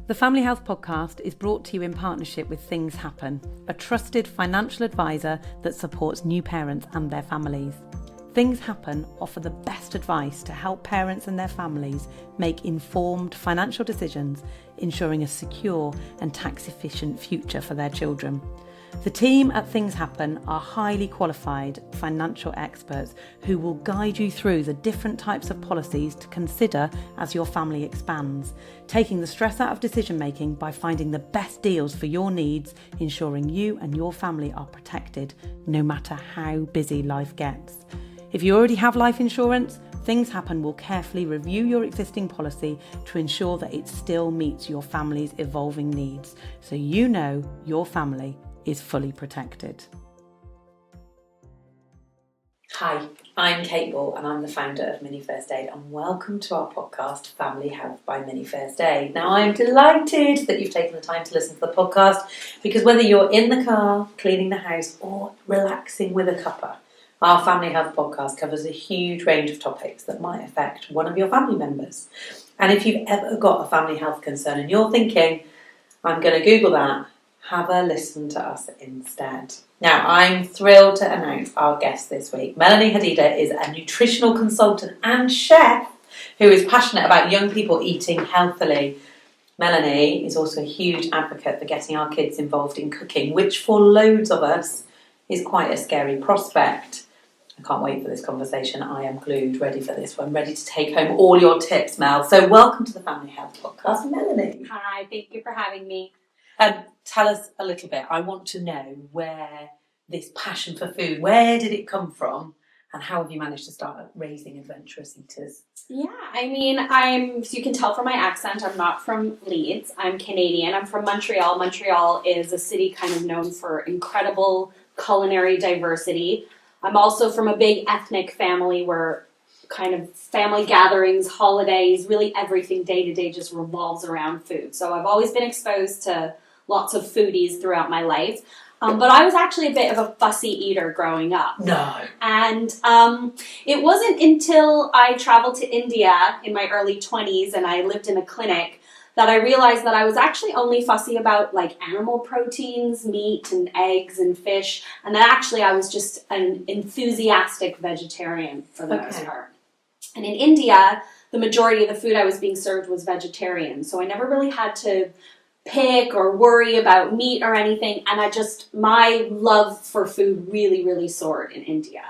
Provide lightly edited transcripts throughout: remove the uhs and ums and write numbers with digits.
The Family Health Podcast is brought to you in partnership with Things Happen, a trusted financial advisor that supports new parents and their families. Things Happen offer the best advice to help parents and their families make informed financial decisions, ensuring a secure and tax-efficient future for their children. The team at Things Happen are highly qualified financial experts who will guide you through the different types of policies to consider as your family expands, taking the stress out of decision making by finding the best deals for your needs, ensuring you and your family are protected no matter how busy life gets. If you already have life insurance, Things Happen will carefully review your existing policy to ensure that it still meets your family's evolving needs, so you know your family is fully protected. Hi, I'm Kate Ball and I'm the founder of Mini First Aid, and welcome to our podcast Family Health by Mini First Aid. Now, I'm delighted that you've taken the time to listen to the podcast, because whether you're in the car, cleaning the house or relaxing with a cuppa, our Family Health podcast covers a huge range of topics that might affect one of your family members. And if you've ever got a family health concern and you're thinking, I'm going to Google that, have a listen to us instead. Now, I'm thrilled to announce our guest this week. Melanie Hadida is a nutritional consultant and chef who is passionate about young people eating healthily. Melanie is also a huge advocate for getting our kids involved in cooking, which for loads of us is quite a scary prospect. I can't wait for this conversation. I am glued, ready for this one, ready to take home all your tips, Mel. So welcome to the Family Health Podcast, Melanie. Hi, thank you for having me. Tell us a little bit. I want to know where this passion for food, where did it come from, and how have you managed to start raising adventurous eaters? Yeah, so you can tell from my accent, I'm not from Leeds. I'm Canadian. I'm from Montreal. Montreal is a city kind of known for incredible culinary diversity. I'm also from a big ethnic family where kind of family gatherings, holidays, really everything day to day just revolves around food. So I've always been exposed to lots of foodies throughout my life. But I was actually a bit of a fussy eater growing up. No. And it wasn't until I traveled to India in my early 20s and I lived in a clinic that I realized that I was actually only fussy about like animal proteins, meat and eggs and fish. And that actually I was just an enthusiastic vegetarian for the most part. And in India, the majority of the food I was being served was vegetarian. So I never really had to pick or worry about meat or anything. And my love for food really, really soared in India.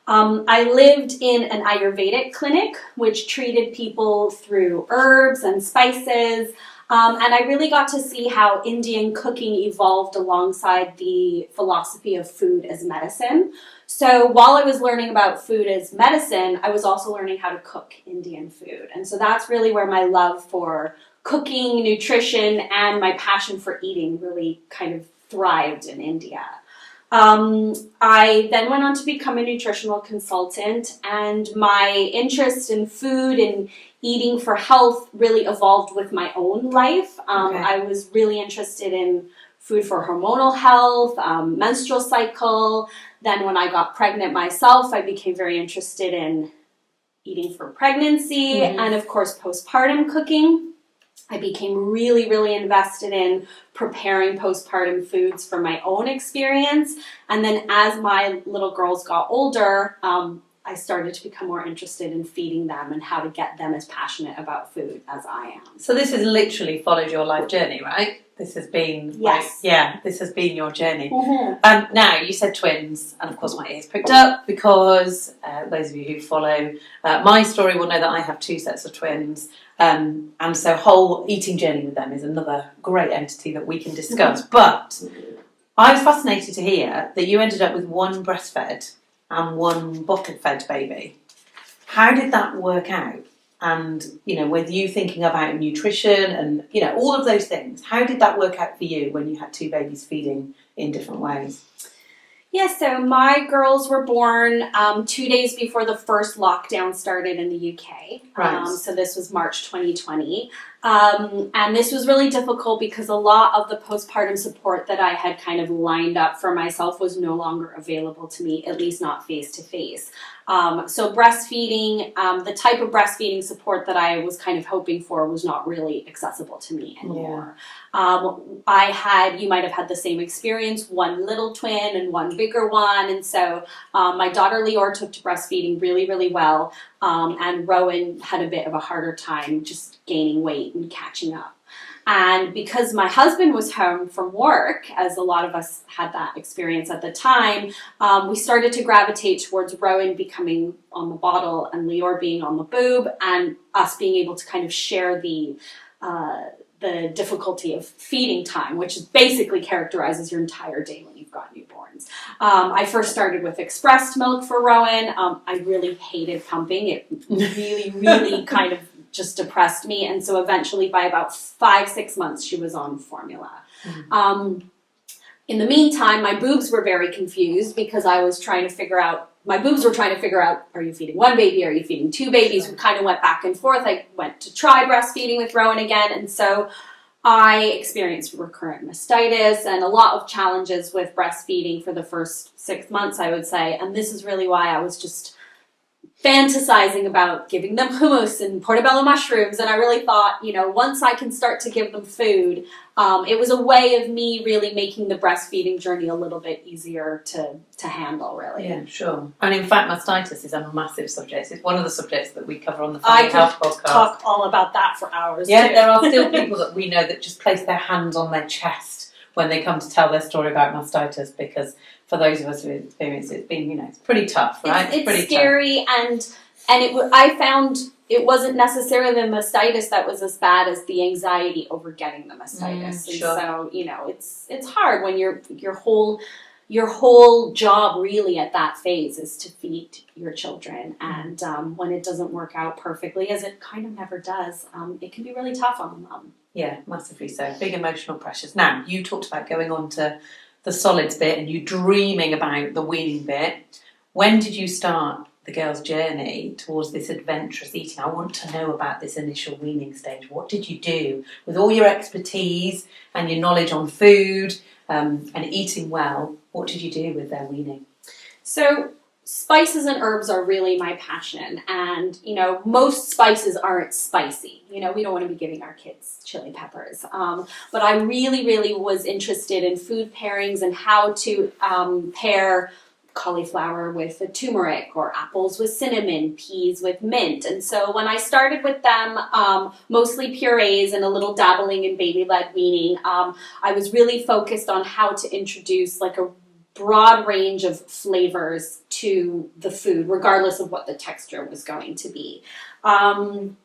I lived in an Ayurvedic clinic, which treated people through herbs and spices. And I really got to see how Indian cooking evolved alongside the philosophy of food as medicine. So while I was learning about food as medicine, I was also learning how to cook Indian food. And so that's really where my love for cooking, nutrition, and my passion for eating really kind of thrived in India. I then went on to become a nutritional consultant, and my interest in food and eating for health really evolved with my own life. I was really interested in food for hormonal health, menstrual cycle. Then when I got pregnant myself, I became very interested in eating for pregnancy and, of course, postpartum cooking. I became really, really invested in preparing postpartum foods for my own experience. And then as my little girls got older, I started to become more interested in feeding them and how to get them as passionate about food as I am. So this has literally followed your life journey, right? This has been, this has been your journey. Now, you said twins, and of course my ears pricked up because those of you who follow my story will know that I have two sets of twins. And so whole eating journey with them is another great entity that we can discuss. But I was fascinated to hear that you ended up with one breastfed and one bottle-fed baby. How did that work out? And, with you thinking about nutrition and, all of those things, how did that work out for you when you had two babies feeding in different ways? Yeah, so my girls were born 2 days before the first lockdown started in the UK. Right. So this was March 2020. And this was really difficult because a lot of the postpartum support that I had kind of lined up for myself was no longer available to me, at least not face to face. So breastfeeding, the type of breastfeeding support that I was kind of hoping for was not really accessible to me anymore. You might have had the same experience, one little twin and one bigger one. And so my daughter Lior took to breastfeeding really, really well. And Rowan had a bit of a harder time just gaining weight and catching up. And because my husband was home from work, as a lot of us had that experience at the time, we started to gravitate towards Rowan becoming on the bottle and Lior being on the boob, and us being able to kind of share the difficulty of feeding time, which basically characterizes your entire day when you've got newborns. I first started with expressed milk for Rowan. I really hated pumping. It really, really kind of just depressed me. And so eventually by about 5-6 months, she was on formula. In the meantime, my boobs were very confused because I was trying to figure out, my boobs were trying to figure out, are you feeding one baby? Are you feeding two babies? We kind of went back and forth. I went to try breastfeeding with Rowan again. And so I experienced recurrent mastitis and a lot of challenges with breastfeeding for the first 6 months, I would say. And this is really why I was just fantasizing about giving them hummus and portobello mushrooms. And I really thought, once I can start to give them food, it was a way of me really making the breastfeeding journey a little bit easier to handle, really. Yeah, sure. And in fact, mastitis is a massive subject. It's one of the subjects that we cover on the Family Health podcast. I could talk all about that for hours. Yeah, too. there are still people that we know that just place their hands on their chest when they come to tell their story about mastitis, because for those of us who experience it, it's been, it's pretty tough, right? It's pretty scary, tough. and I found it wasn't necessarily the mastitis that was as bad as the anxiety over getting the mastitis. And sure. so, it's hard when your whole job really at that phase is to feed your children. And when it doesn't work out perfectly, as it kind of never does, it can be really tough on the mum. Yeah, massively so. Big emotional pressures. Now, you talked about going on to the solids bit and you dreaming about the weaning bit. When did you start the girl's journey towards this adventurous eating? I want to know about this initial weaning stage. What did you do with all your expertise and your knowledge on food and eating well? What did you do with their weaning? So spices and herbs are really my passion, and most spices aren't spicy. We don't want to be giving our kids chili peppers, but I really, really was interested in food pairings and how to pair cauliflower with a turmeric, or apples with cinnamon, peas with mint. And so when I started with them, mostly purees and a little dabbling in baby-led weaning, I was really focused on how to introduce like a broad range of flavors to the food, regardless of what the texture was going to be. And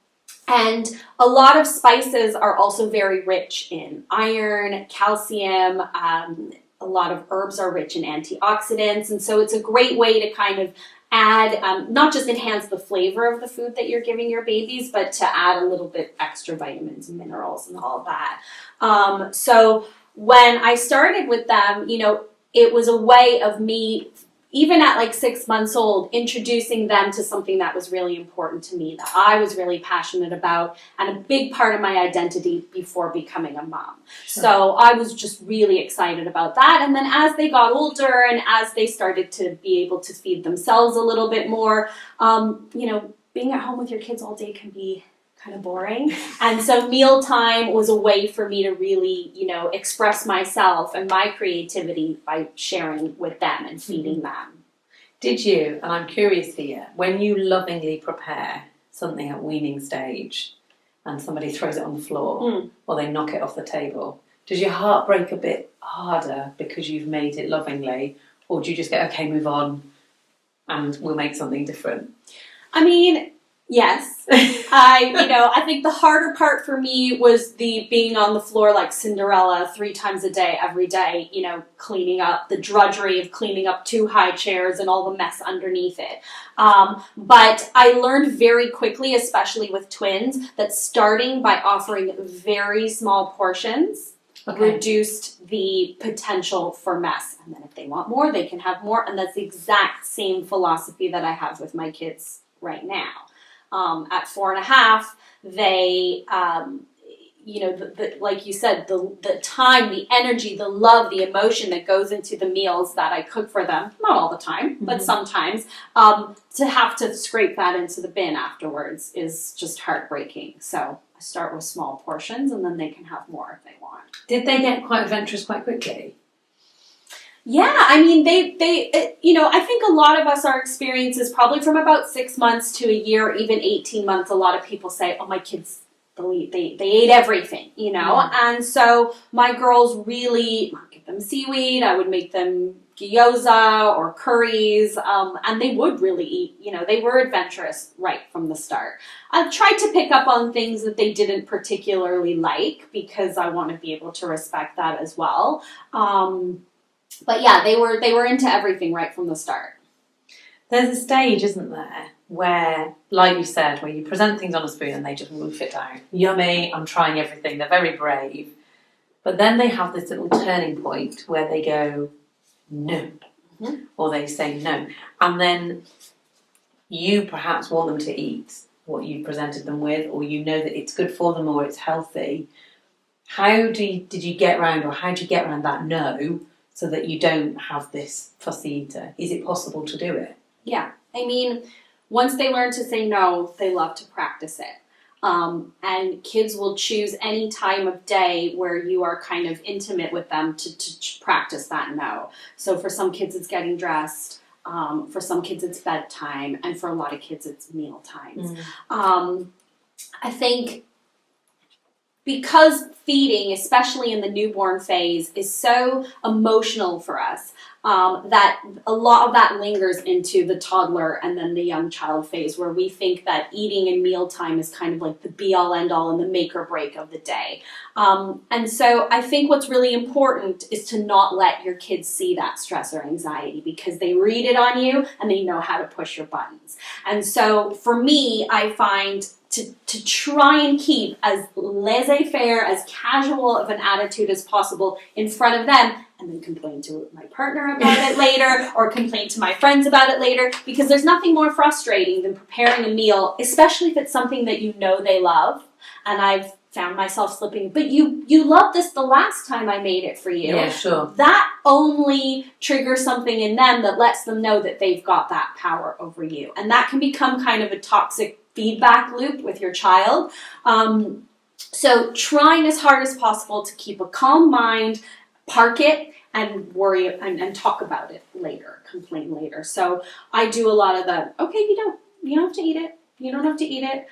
a lot of spices are also very rich in iron, calcium. A lot of herbs are rich in antioxidants. And so it's a great way to kind of add, not just enhance the flavor of the food that you're giving your babies, but to add a little bit extra vitamins and minerals and all of that. So when I started with them, it was a way of me, even at like 6 months old, introducing them to something that was really important to me, that I was really passionate about, and a big part of my identity before becoming a mom. Sure. So I was just really excited about that. And then as they got older and as they started to be able to feed themselves a little bit more, being at home with your kids all day can be kind of boring. And so mealtime was a way for me to really, express myself and my creativity by sharing with them and feeding them. Did you, and I'm curious here, when you lovingly prepare something at weaning stage and somebody throws it on the floor or they knock it off the table, does your heart break a bit harder because you've made it lovingly, or do you just go, okay, move on and we'll make something different? I mean, yes. I think the harder part for me was the being on the floor like Cinderella 3 times a day, every day, cleaning up the drudgery of cleaning up 2 high chairs and all the mess underneath it. But I learned very quickly, especially with twins, that starting by offering very small portions reduced the potential for mess. And then if they want more, they can have more. And that's the exact same philosophy that I have with my kids right now. At 4.5, they, like you said, the time, the energy, the love, the emotion that goes into the meals that I cook for them, not all the time, but sometimes, to have to scrape that into the bin afterwards is just heartbreaking. So I start with small portions and then they can have more if they want. Did they get quite adventurous quite quickly? Yeah, I mean, I think a lot of us, our experience is probably from about 6 months to a year, or even 18 months. A lot of people say, oh, my kids, they ate everything, And so my girls really, I'd give them seaweed, I would make them gyoza or curries, and they would really eat, they were adventurous right from the start. I've tried to pick up on things that they didn't particularly like because I want to be able to respect that as well. But yeah, they were into everything right from the start. There's a stage, isn't there, where, like you said, where you present things on a spoon and they just wolf it down. Yummy, I'm trying everything. They're very brave. But then they have this little turning point where they go, no. Mm-hmm. Or they say no. And then you perhaps want them to eat what you presented them with, or that it's good for them or it's healthy. Did you get around that no, so that you don't have this fussy eater? Is it possible to do it? Yeah. I mean, once they learn to say no, they love to practice it. And kids will choose any time of day where you are kind of intimate with them to practice that no. So for some kids, it's getting dressed. For some kids, it's bedtime. And for a lot of kids, it's meal times. I think because feeding, especially in the newborn phase, is so emotional for us, that a lot of that lingers into the toddler and then the young child phase, where we think that eating and mealtime is kind of like the be-all, end-all and the make or break of the day. And so I think what's really important is to not let your kids see that stress or anxiety, because they read it on you and they know how to push your buttons. And so for me, I find to try and keep as laissez-faire, as casual of an attitude as possible in front of them, and then complain to my partner about it later, or complain to my friends about it later, because there's nothing more frustrating than preparing a meal, especially if it's something that they love, and I've found myself slipping, but you loved this the last time I made it for you. Yeah, sure. That only triggers something in them that lets them know that they've got that power over you, and that can become kind of a toxic feedback loop with your child. So trying as hard as possible to keep a calm mind, park it, and worry and talk about it later, complain later. So I do a lot of the, okay, you don't have to eat it. You don't have to eat it.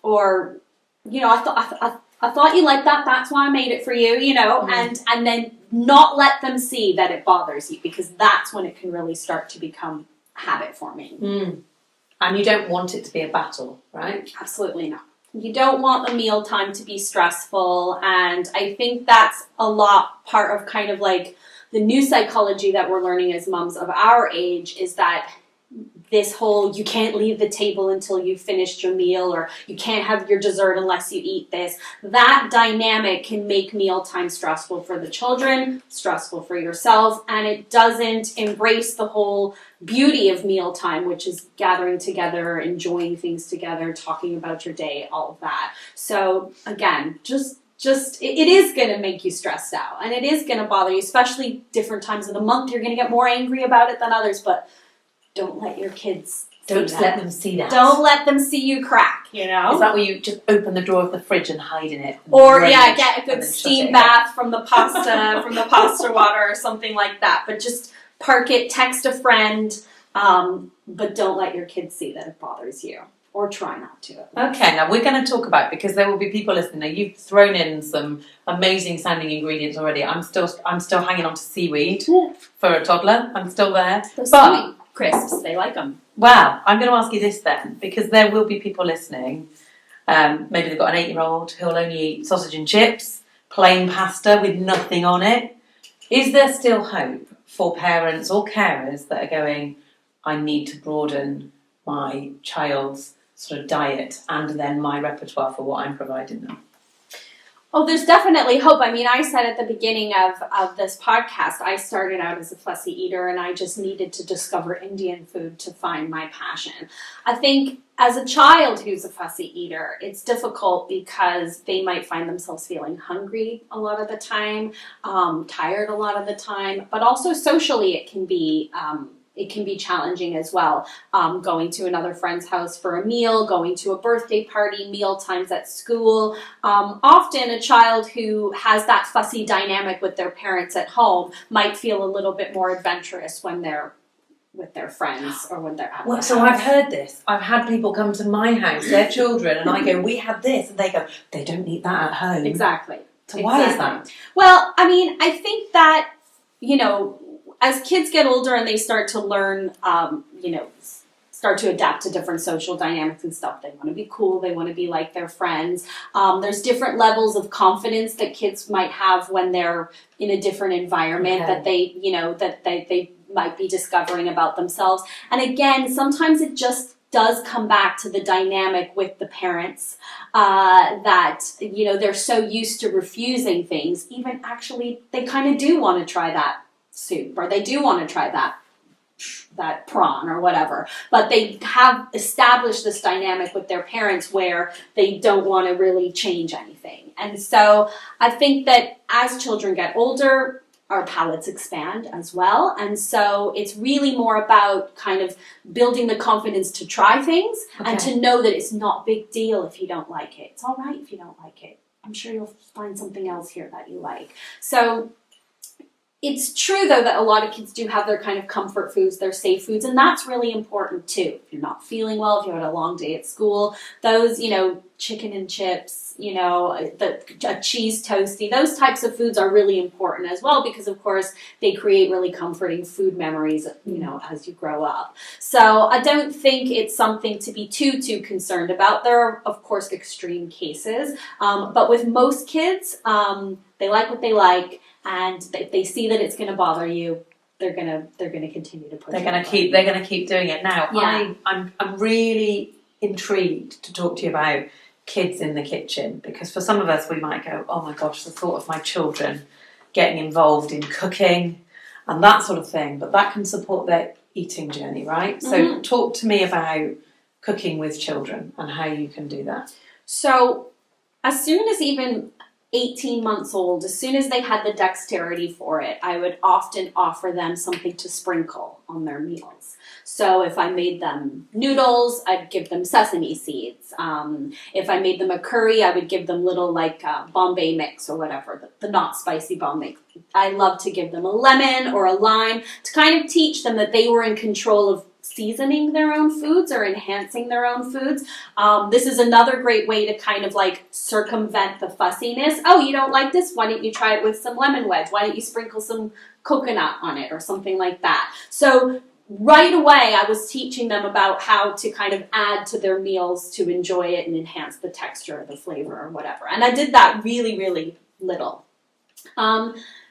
Or, I thought you liked that. That's why I made it for you, and then not let them see that it bothers you, because that's when it can really start to become habit forming. And you don't want it to be a battle, right? Absolutely not. You don't want the mealtime to be stressful, and I think that's a lot part of kind of like the new psychology that we're learning as moms of our age, is that this whole, you can't leave the table until you've finished your meal, or you can't have your dessert unless you eat this. That dynamic can make mealtime stressful for the children, stressful for yourself, and it doesn't embrace the whole beauty of mealtime, which is gathering together, enjoying things together, talking about your day, all of that. So again, just it is going to make you stressed out, and it is going to bother you, especially different times of the month. You're going to get more angry about it than others, but don't let your kids let them see that. Don't let them see you crack, Is that where you just open the drawer of the fridge and hide in it? Or get a good steam bath from the pasta water or something like that. But just park it, text a friend, but don't let your kids see that it bothers you. Or try not to. Okay, now we're going to talk about, because there will be people listening. Now, you've thrown in some amazing sounding ingredients already. I'm still hanging on to seaweed for a toddler. I'm still there. But crisps, they like them. Well, I'm going to ask you this then, because there will be people listening. Maybe they've got an 8-year-old who'll only eat sausage and chips, plain pasta with nothing on it. Is there still hope for parents or carers that are going, I need to broaden my child's sort of diet and then my repertoire for what I'm providing them? Oh, there's definitely hope. I mean, I said at the beginning of this podcast, I started out as a fussy eater and I just needed to discover Indian food to find my passion. I think as a child who's a fussy eater, it's difficult because they might find themselves feeling hungry a lot of the time, tired a lot of the time, but also socially it can be challenging as well. Going to another friend's house for a meal, going to a birthday party, meal times at school. Often a child who has that fussy dynamic with their parents at home might feel a little bit more adventurous when they're with their friends or when they're at the So house. I've heard this. I've had people come to my house, their children, and I go, we had this, and they go, they don't eat that at home. Exactly. So why is that? Well, I mean, I think that, as kids get older and they start to learn, start to adapt to different social dynamics and stuff. They want to be cool. They want to be like their friends. There's different levels of confidence that kids might have when they're in a different environment that they might be discovering about themselves. And again, sometimes it just does come back to the dynamic with the parents that, they're so used to refusing things. Even actually, they kind of do want to try that soup, or they do want to try that prawn or whatever, but they have established this dynamic with their parents where they don't want to really change anything. And so I think that as children get older, our palates expand as well, and so it's really more about kind of building the confidence to try things and to know that it's not a big deal if you don't like it. It's all right if you don't like it. I'm sure you'll find something else here that you like. So it's true, though, that a lot of kids do have their kind of comfort foods, their safe foods, and that's really important, too. If you're not feeling well, if you had a long day at school, those, chicken and chips, a cheese toasty, those types of foods are really important as well because, of course, they create really comforting food memories, as you grow up. So I don't think it's something to be too concerned about. There are, of course, extreme cases, but with most kids, they like what they like. And if they see that it's going to bother you, they're gonna continue to push. They're gonna keep doing it. Now, yeah. I'm really intrigued to talk to you about kids in the kitchen, because for some of us we might go, oh my gosh, the thought of my children getting involved in cooking and that sort of thing, but that can support their eating journey, right? So talk to me about cooking with children and how you can do that. So as soon as even 18 months old, as soon as they had the dexterity for it, I would often offer them something to sprinkle on their meals. So if I made them noodles, I'd give them sesame seeds. If I made them a curry, I would give them little Bombay mix or whatever, the not spicy Bombay. I love to give them a lemon or a lime to kind of teach them that they were in control of seasoning their own foods or enhancing their own foods. This is another great way to kind of circumvent the fussiness. Oh, you don't like this? Why don't you try it with some lemon wedge? Why don't you sprinkle some coconut on it or something like that? So right away, I was teaching them about how to kind of add to their meals to enjoy it and enhance the texture or the flavor or whatever. And I did that really, really little.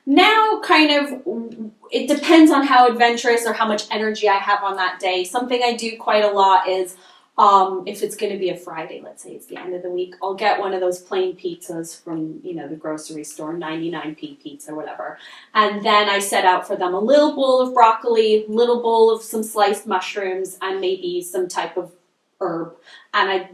Now, kind of, it depends on how adventurous or how much energy I have on that day. Something I do quite a lot is, if it's going to be a Friday, let's say it's the end of the week, I'll get one of those plain pizzas from, the grocery store, 99p pizza, whatever. And then I set out for them a little bowl of broccoli, little bowl of some sliced mushrooms, and maybe some type of herb. And I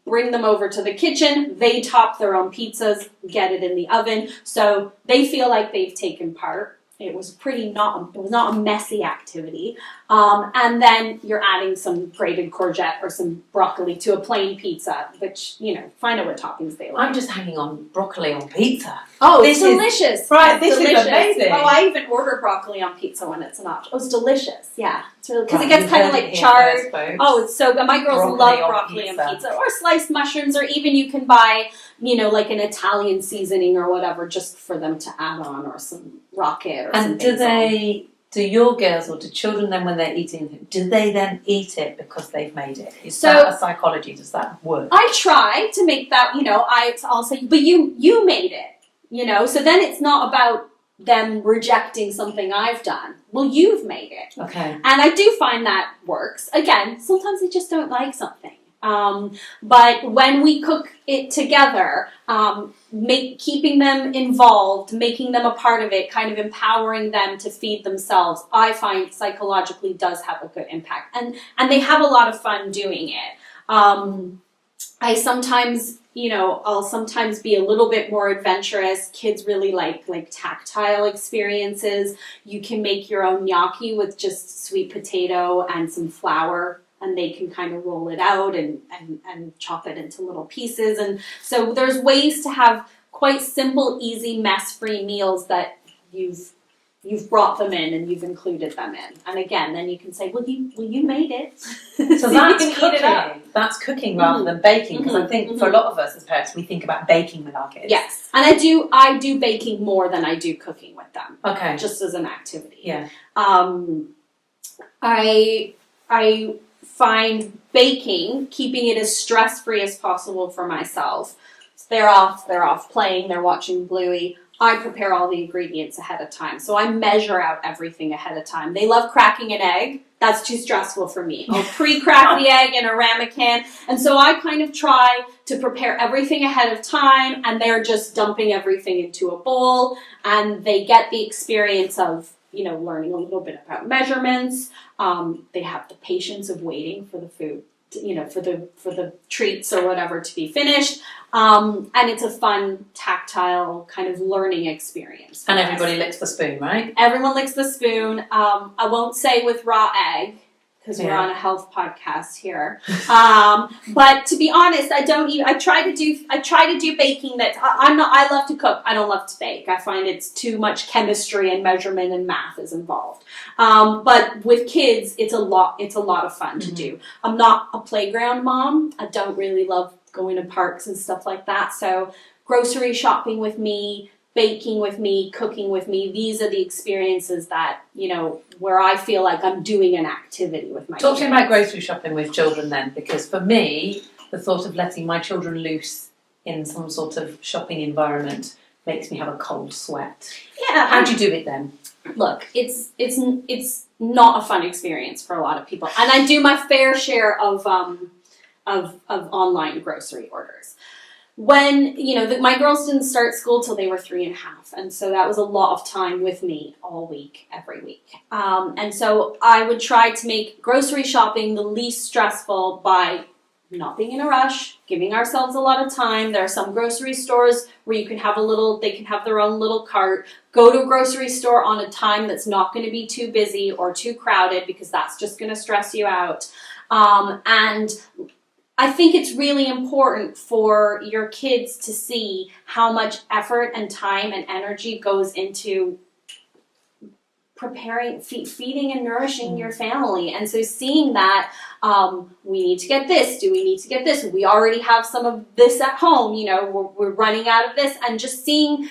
bring them over to the kitchen. They top their own pizzas, get it in the oven, so they feel like they've taken part. It was not a messy activity. And then you're adding some grated courgette or some broccoli to a plain pizza, which, find out what toppings they like. I'm just hanging on broccoli on pizza. Oh, it's delicious. This is amazing. Oh, I even order broccoli on pizza when it's an option. Oh, it's delicious. Yeah. It's really, because it gets kind of charred. Oh, it's so good. My girls love broccoli on pizza. Or sliced mushrooms, or even you can buy, an Italian seasoning or whatever just for them to add on, or some rocket or something. And do your girls or do children then, when they're eating, do they then eat it because they've made it? Is that a psychology? Does that work? I try to make that, I'll say, but you made it, so then it's not about them rejecting something I've done. Well, you've made it. Okay. And I do find that works. Again, sometimes they just don't like something. But when we cook it together, keeping them involved, making them a part of it, kind of empowering them to feed themselves, I find psychologically does have a good impact. And they have a lot of fun doing it. I sometimes, I'll sometimes be a little bit more adventurous. Kids really like tactile experiences. You can make your own gnocchi with just sweet potato and some flour, and they can kind of roll it out and chop it into little pieces. And so there's ways to have quite simple, easy, mess-free meals that you've brought them in and you've included them in. And again, then you can say, well, you made it. So that's cooking. That's cooking rather than baking. Because I think for a lot of us as parents, we think about baking with our kids. Yes. And I do baking more than I do cooking with them. Okay. Just as an activity. Yeah. I find baking, keeping it as stress-free as possible for myself. So they're off playing, they're watching Bluey. I prepare all the ingredients ahead of time. So I measure out everything ahead of time. They love cracking an egg. That's too stressful for me. I'll pre-crack the egg in a ramekin. And so I kind of try to prepare everything ahead of time, and they're just dumping everything into a bowl, and they get the experience of, learning a little bit about measurements. They have the patience of waiting for the food, for the treats or whatever to be finished. And it's a fun, tactile kind of learning experience. And everybody licks the spoon, right? Everyone licks the spoon. I won't say with raw egg, because we're on a health podcast here. But to be honest, I try to do baking I love to cook. I don't love to bake. I find it's too much chemistry and measurement and math is involved. But with kids, it's a lot of fun to do. I'm not a playground mom. I don't really love going to parks and stuff like that. So grocery shopping with me, baking with me, cooking with me, these are the experiences that, where I feel like I'm doing an activity with my kids. Talk to me about grocery shopping with children then, because for me, the thought of letting my children loose in some sort of shopping environment makes me have a cold sweat. Yeah. How do you do it then? Look, it's not a fun experience for a lot of people. And I do my fair share of online grocery orders. When, my girls didn't start school till they were 3.5. And so that was a lot of time with me all week, every week. And so I would try to make grocery shopping the least stressful by not being in a rush, giving ourselves a lot of time. There are some grocery stores where they can have their own little cart. Go to a grocery store on a time that's not going to be too busy or too crowded, because that's just going to stress you out. And I think it's really important for your kids to see how much effort and time and energy goes into preparing, feeding and nourishing your family. And so seeing that, we need to get this. Do we need to get this? We already have some of this at home. We're running out of this. And just seeing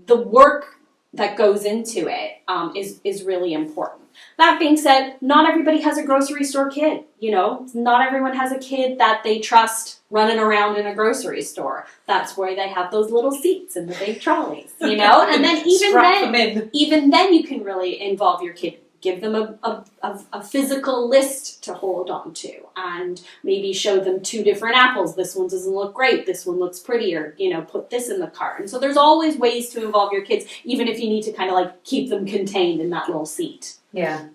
the work that goes into it is really important. That being said, not everybody has a grocery store kid. Not everyone has a kid that they trust running around in a grocery store. That's where they have those little seats in the big trolleys, And then even then you can really involve your kid. Give them a physical list to hold on to, and maybe show them 2 different apples. This one doesn't look great. This one looks prettier. Put this in the cart. And so there's always ways to involve your kids, even if you need to kind of keep them contained in that little seat. Yeah.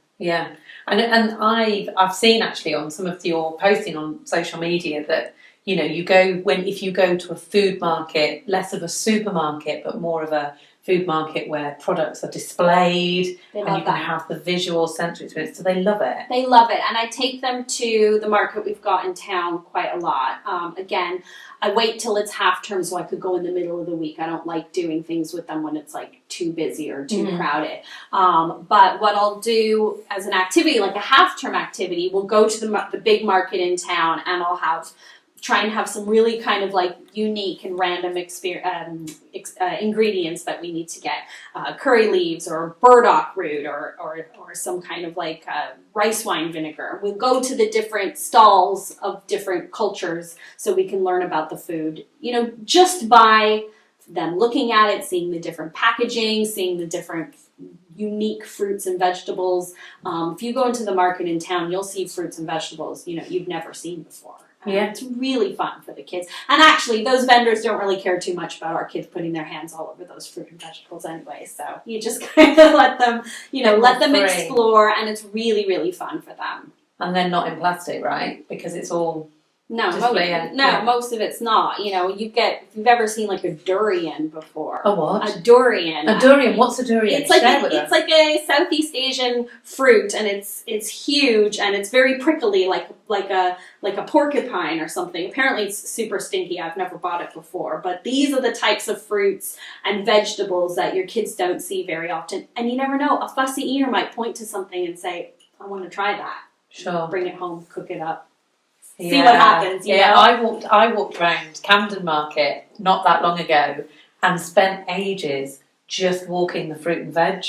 And I've seen actually on some of your posting on social media that, if you go to a food market, less of a supermarket, but more of a food market where products are displayed and you can have the visual sensory experience. So they love it. They love it. And I take them to the market we've got in town quite a lot. Again, I wait till it's half term so I could go in the middle of the week. I don't like doing things with them when it's too busy or too crowded. But what I'll do as an activity, like a half term activity, we'll go to the big market in town, and I'll try and have some really kind of unique and random ingredients that we need to get. Curry leaves or burdock root or some kind of rice wine vinegar. We'll go to the different stalls of different cultures so we can learn about the food, just by them looking at it, seeing the different packaging, seeing the different unique fruits and vegetables. If you go into the market in town, you'll see fruits and vegetables, you've never seen before. Yeah. It's really fun for the kids. And actually, those vendors don't really care too much about our kids putting their hands all over those fruit and vegetables anyway. So you just kind of let them, let them explore, and it's really, really fun for them. And then not in plastic, right? Because it's all... Most of it's not. If you've ever seen like a durian before. A what? A durian. A durian. What's a durian? It's like a Southeast Asian fruit, and it's huge and it's very prickly, like a porcupine or something. Apparently, it's super stinky. I've never bought it before, but these are the types of fruits and vegetables that your kids don't see very often. And you never know. A fussy eater might point to something and say, "I want to try that." Sure. Bring it home, cook it up. See what happens. You know? I walked around Camden Market not that long ago and spent ages just walking the fruit and veg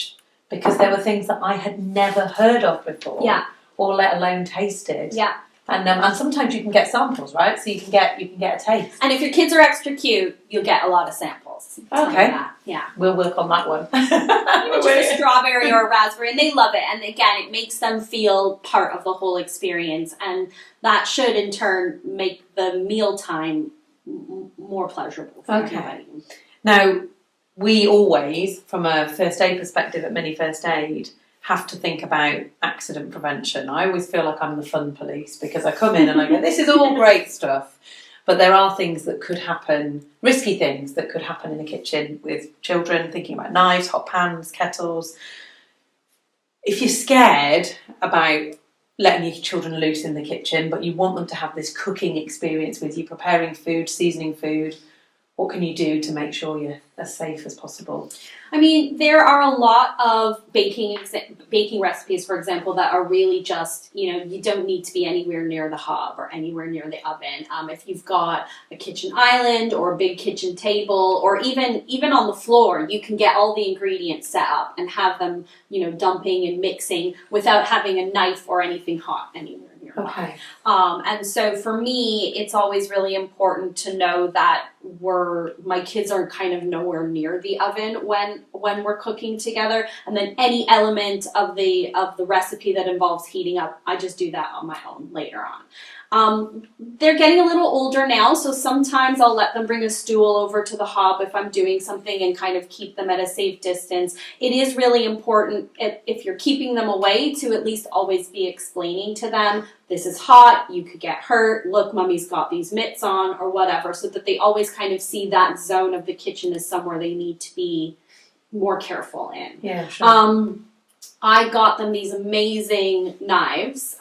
because there were things that I had never heard of before, or let alone tasted. Yeah. And sometimes you can get samples, right? So you can get a taste. And if your kids are extra cute, you'll get a lot of samples. Okay. Yeah. We'll work on that one. Even just a strawberry or a raspberry, and they love it. And again, it makes them feel part of the whole experience, and that should in turn make the mealtime more pleasurable for everybody. Now, we always, from a first aid perspective at Mini First Aid, have to think about accident prevention. I always feel like I'm the fun police because I come in and I go, this is all great stuff. But there are things that could happen, risky things that could happen in the kitchen with children, thinking about knives, hot pans, kettles. If you're scared about letting your children loose in the kitchen, but you want them to have this cooking experience with you, preparing food, seasoning food, what can you do to make sure you're as safe as possible? I mean, there are a lot of baking recipes, for example, that are really just, you don't need to be anywhere near the hob or anywhere near the oven. If you've got a kitchen island or a big kitchen table, or even on the floor, you can get all the ingredients set up and have them, dumping and mixing without having a knife or anything hot anywhere. Okay. And so for me, it's always really important to know that my kids are kind of nowhere near the oven when we're cooking together. And then any element of the recipe that involves heating up, I just do that on my own later on. They're getting a little older now, so sometimes I'll let them bring a stool over to the hob if I'm doing something and kind of keep them at a safe distance. It is really important if you're keeping them away to at least always be explaining to them, this is hot, you could get hurt, look, mommy's got these mitts on, or whatever, so that they always kind of see that zone of the kitchen as somewhere they need to be more careful in. Yeah, sure. I got them these amazing knives,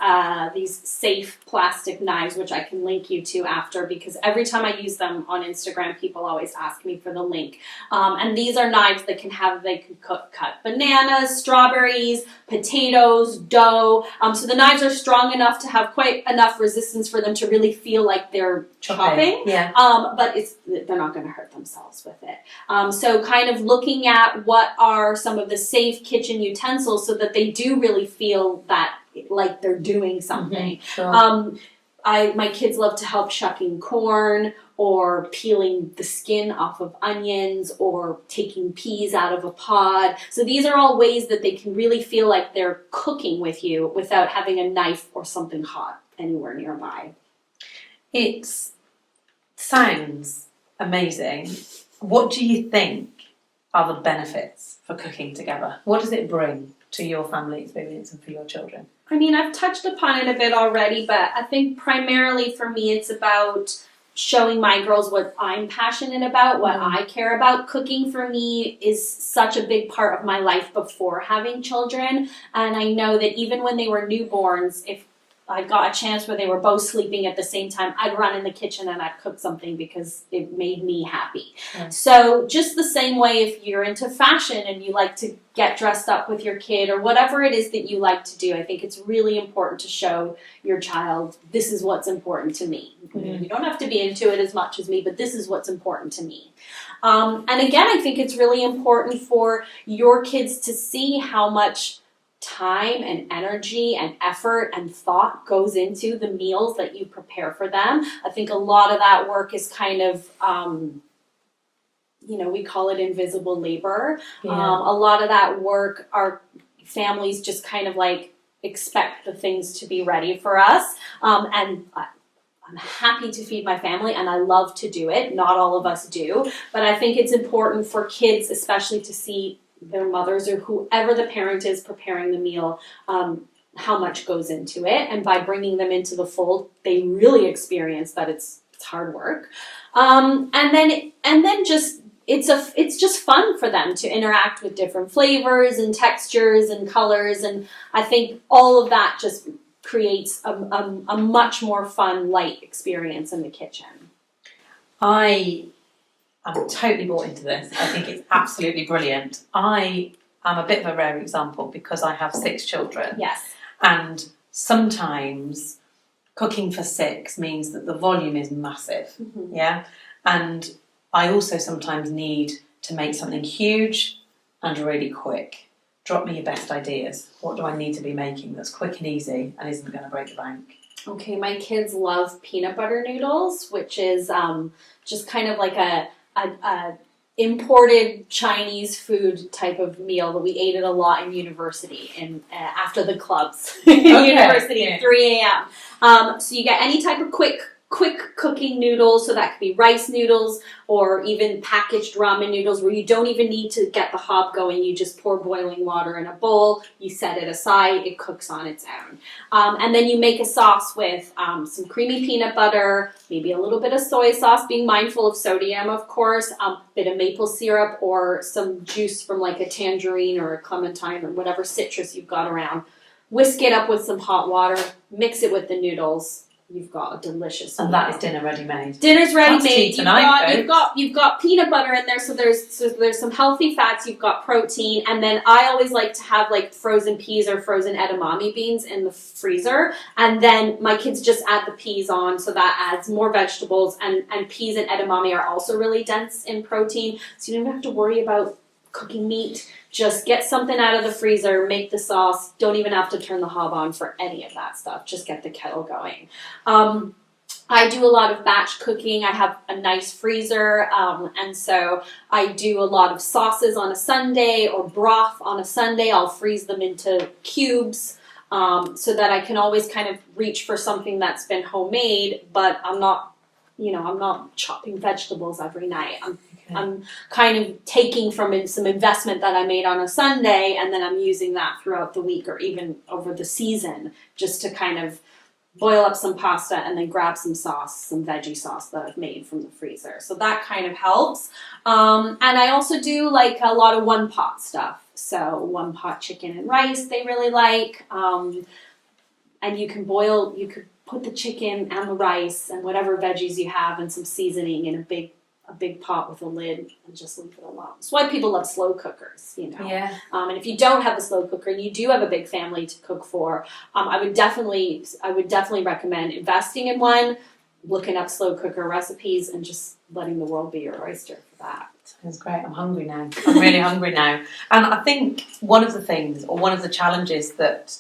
these safe plastic knives, which I can link you to after, because every time I use them on Instagram, people always ask me for the link. And these are knives that they can cut bananas, strawberries, potatoes, dough. So the knives are strong enough to have quite enough resistance for them to really feel like they're chopping. Yeah. But they're not going to hurt themselves with it. So kind of looking at what are some of the safe kitchen utensils so that they do really feel that like they're doing something. Mm-hmm. Sure. My kids love to help shucking corn or peeling the skin off of onions or taking peas out of a pod. So these are all ways that they can really feel like they're cooking with you without having a knife or something hot anywhere nearby. It sounds amazing. What do you think are the benefits for cooking together? What does it bring to your family experience and for your children? I mean, I've touched upon it a bit already, but I think primarily for me it's about showing my girls what I'm passionate about, what I care about. Cooking for me is such a big part of my life before having children, and I know that even when they were newborns, if I got a chance where they were both sleeping at the same time, I'd run in the kitchen and I'd cook something because it made me happy. Yeah. So just the same way, if you're into fashion and you like to get dressed up with your kid or whatever it is that you like to do, I think it's really important to show your child, this is what's important to me. Mm-hmm. You don't have to be into it as much as me, but this is what's important to me. And again, I think it's really important for your kids to see how much time and energy and effort and thought goes into the meals that you prepare for them. I think a lot of that work is kind of, we call it invisible labor. Yeah. A lot of that work, our families just kind of like expect the things to be ready for us. And I'm happy to feed my family, and I love to do it. Not all of us do, but I think it's important for kids, especially, to see their mothers or whoever the parent is preparing the meal, how much goes into it. And by bringing them into the fold, they really experience that it's hard work. And then just it's just fun for them to interact with different flavors and textures and colors, and I think all of that just creates a much more fun, light experience in the kitchen. I am totally bought into this. I think it's absolutely brilliant. I am a bit of a rare example because I have 6 children. Yes. And sometimes cooking for 6 means that the volume is massive. Mm-hmm. Yeah. And I also sometimes need to make something huge and really quick. Drop me your best ideas. What do I need to be making that's quick and easy and isn't going to break the bank? Okay, my kids love peanut butter noodles, which is just kind of like a imported Chinese food type of meal that we ate it a lot in university and after the clubs in university at 3 a.m. So you get any type of quick cooking noodles, so that could be rice noodles or even packaged ramen noodles where you don't even need to get the hob going. You just pour boiling water in a bowl, you set it aside, it cooks on its own. And then you make a sauce with some creamy peanut butter, maybe a little bit of soy sauce, being mindful of sodium, of course, a bit of maple syrup or some juice from like a tangerine or a clementine or whatever citrus you've got around. Whisk it up with some hot water, mix it with the noodles. You've got a delicious meal. And that is dinner ready made. Dinner's ready made. You've got peanut butter in there, so there's some healthy fats. You've got protein, and then I always like to have like frozen peas or frozen edamame beans in the freezer, and then my kids just add the peas on, so that adds more vegetables. And peas and edamame are also really dense in protein, so you don't have to worry about cooking meat. Just get something out of the freezer, make the sauce. Don't even have to turn the hob on for any of that stuff. Just get the kettle going. I do a lot of batch cooking. I have a nice freezer, and so I do a lot of sauces on a Sunday or broth on a Sunday. I'll freeze them into cubes so that I can always kind of reach for something that's been homemade, but I'm not chopping vegetables every night. I'm kind of taking from some investment that I made on a Sunday, and then I'm using that throughout the week or even over the season just to kind of boil up some pasta and then grab some sauce, some veggie sauce that I've made from the freezer. So that kind of helps. And I also do like a lot of one pot stuff. So one pot chicken and rice they really like. And you could put the chicken and the rice and whatever veggies you have and some seasoning in a big pot with a lid and just leave it alone. That's why people love slow cookers, Yeah. And if you don't have a slow cooker and you do have a big family to cook for, I would definitely recommend investing in one, looking up slow cooker recipes, and just letting the world be your oyster for that. Sounds great. I'm hungry now. I'm really hungry now. And I think one of the things, or one of the challenges that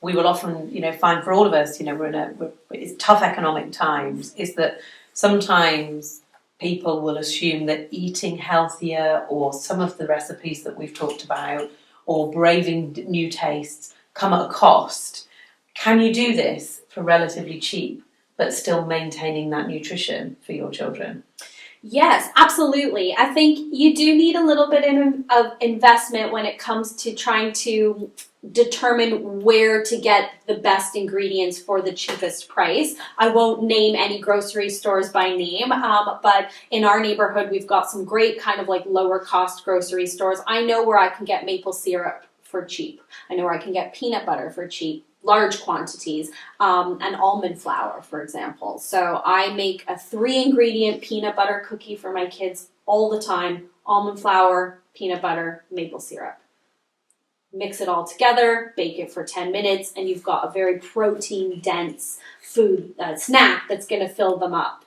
we will often, find for all of us, it's tough economic times, is that sometimes people will assume that eating healthier or some of the recipes that we've talked about or braving new tastes come at a cost. Can you do this for relatively cheap but still maintaining that nutrition for your children? Yes, absolutely. I think you do need a little bit of investment when it comes to trying to determine where to get the best ingredients for the cheapest price. I won't name any grocery stores by name, but in our neighborhood, we've got some great kind of like lower cost grocery stores. I know where I can get maple syrup for cheap. I know where I can get peanut butter for cheap, large quantities, and almond flour, for example. So I make a 3-ingredient peanut butter cookie for my kids all the time. Almond flour, peanut butter, maple syrup. Mix it all together, bake it for 10 minutes, and you've got a very protein-dense food snack that's going to fill them up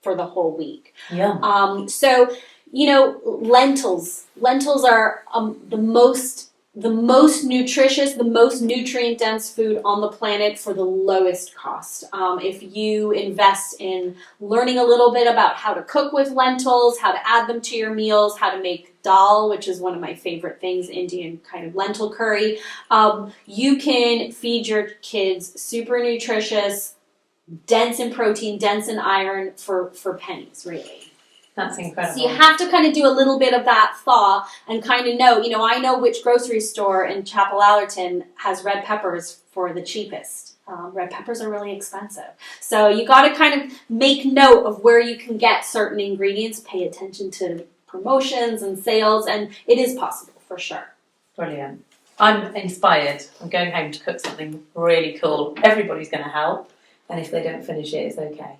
for the whole week. Yeah. So, lentils. Lentils are the most nutritious, the most nutrient-dense food on the planet for the lowest cost. If you invest in learning a little bit about how to cook with lentils, how to add them to your meals, how to make dal, which is one of my favorite things, Indian kind of lentil curry, you can feed your kids super nutritious, dense in protein, dense in iron for pennies, really. That's incredible. So you have to kind of do a little bit of that thaw and kind of know, I know which grocery store in Chapel Allerton has red peppers for the cheapest. Red peppers are really expensive. So you got to kind of make note of where you can get certain ingredients, pay attention to promotions and sales, and it is possible for sure. Brilliant. I'm inspired. I'm going home to cook something really cool. Everybody's going to help, and if they don't finish it, it's okay.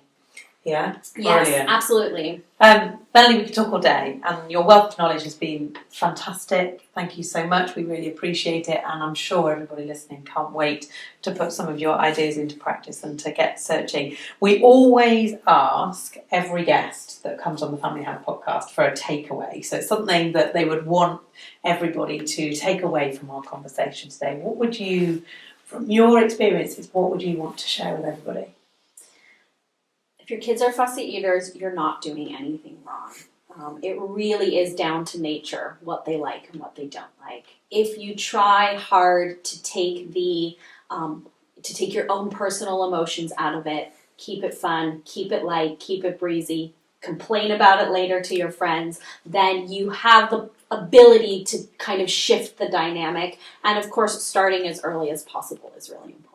Yeah? Yes, Brilliant. absolutely. Melanie, we could talk all day, and your wealth of knowledge has been fantastic. Thank you so much. We really appreciate it, and I'm sure everybody listening can't wait to put some of your ideas into practice and to get searching. We always ask every guest that comes on the Family Health podcast for a takeaway. So it's something that they would want everybody to take away from our conversation today. What would you, from your experiences, what would you want to share with everybody? If your kids are fussy eaters, you're not doing anything wrong. It really is down to nature, what they like and what they don't like. If you try hard to take your own personal emotions out of it, keep it fun, keep it light, keep it breezy, complain about it later to your friends, then you have the ability to kind of shift the dynamic. And of course, starting as early as possible is really important.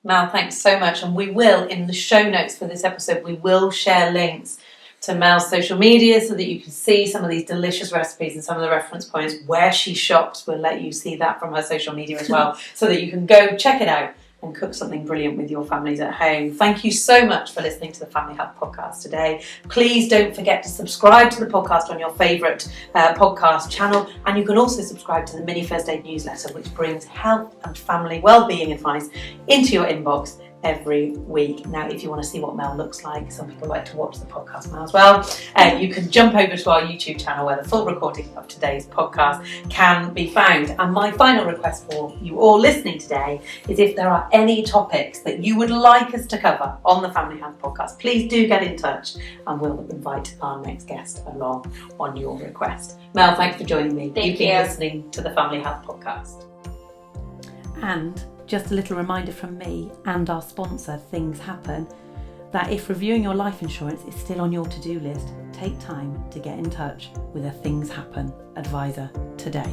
Mel, thanks so much. And we will, in the show notes for this episode, we will share links to Mel's social media so that you can see some of these delicious recipes and some of the reference points where she shops. We'll let you see that from her social media as well so that you can go check it out and cook something brilliant with your families at home. Thank you so much for listening to the Family Health Podcast today. Please don't forget to subscribe to the podcast on your favourite podcast channel, and you can also subscribe to the Mini First Aid newsletter, which brings health and family well-being advice into your inbox every week. Now, if you want to see what Mel looks like, some people like to watch the podcast now as well, you can jump over to our YouTube channel where the full recording of today's podcast can be found. And my final request for you all listening today is if there are any topics that you would like us to cover on the Family Health Podcast, please do get in touch and we'll invite our next guest along on your request. Mel, thanks for joining me. Thank you. You've been listening to the Family Health Podcast. And just a little reminder from me and our sponsor, Things Happen, that if reviewing your life insurance is still on your to-do list, take time to get in touch with a Things Happen advisor today.